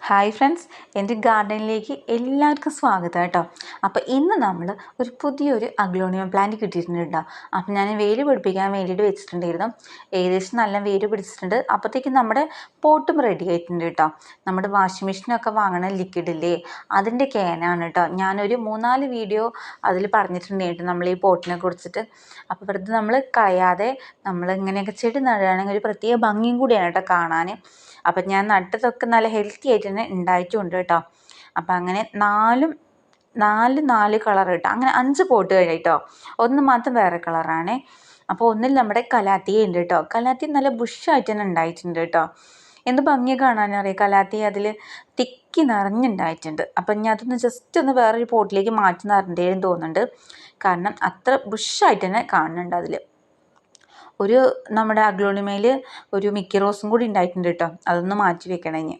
Hi friends, എൻ്റെ ഗാർഡനിലേക്ക് എല്ലാവർക്കും സ്വാഗതം കേട്ടോ. അപ്പോൾ ഇന്ന് നമ്മൾ ഒരു പുതിയൊരു അഗ്ലോണിയം പ്ലാന്റ് കിട്ടിയിട്ടുണ്ട് കേട്ടോ. അപ്പോൾ ഞാൻ വേര് പിടിപ്പിക്കാൻ വേണ്ടിയിട്ട് വെച്ചിട്ടുണ്ടായിരുന്നു. ഏകദേശം നല്ല വേര് പിടിച്ചിട്ടുണ്ട്. അപ്പോഴത്തേക്കും നമ്മുടെ പോട്ടും റെഡി ആയിട്ടുണ്ട് കേട്ടോ. നമ്മുടെ വാഷിംഗ് മെഷീനൊക്കെ വാങ്ങണ ലിക്വിഡില്ലേ, അതിൻ്റെ ക്യാനാണ് കേട്ടോ. ഞാനൊരു 3-4 വീഡിയോ അതിൽ പറഞ്ഞിട്ടുണ്ടായിട്ട് നമ്മൾ ഈ പോട്ടിനെ കുറിച്ചിട്ട്. അപ്പോൾ വെറുതെ നമ്മൾ കളയാതെ നമ്മൾ ഇങ്ങനെയൊക്കെ ചെടി നടുകയാണെങ്കിൽ ഒരു പ്രത്യേക ഭംഗിയും കൂടിയാണ് കേട്ടോ കാണാൻ. അപ്പം ഞാൻ നട്ടതൊക്കെ നല്ല ഹെൽത്തി ആയിട്ട് തന്നെ ഉണ്ടായിട്ടുമുണ്ട് കേട്ടോ. അപ്പം അങ്ങനെ നാല് കളർ കേട്ടോ. അങ്ങനെ 5 പോട്ട് കേട്ടോ. ഒന്ന് മാത്രം വേറെ കളറാണേ. അപ്പോൾ ഒന്നിൽ നമ്മുടെ കലാത്തിയ ഉണ്ട് കേട്ടോ. കലാത്തിയ നല്ല ബുഷായിട്ട് തന്നെ ഉണ്ടായിട്ടുണ്ട് കേട്ടോ. എന്ത് ഭംഗിയെ കാണാനറിയാം. കലാത്തിയ അതിൽ തിക്കി നിറഞ്ഞുണ്ടായിട്ടുണ്ട്. അപ്പം ഞാൻ അതൊന്ന് ജസ്റ്റ് ഒന്ന് വേറൊരു പോട്ടിലേക്ക് മാറ്റി നിറഞ്ഞേന്ന് തോന്നുന്നുണ്ട്. കാരണം അത്ര ബുഷായിട്ട് തന്നെ കാണുന്നുണ്ട് അതിൽ. ഒരു നമ്മുടെ അഗ്ലോണിമയിൽ ഒരു മിക്കി റോസും കൂടി ഉണ്ടായിട്ടുണ്ട് കേട്ടോ. അതൊന്ന് മാറ്റി വെക്കണം ഇനി.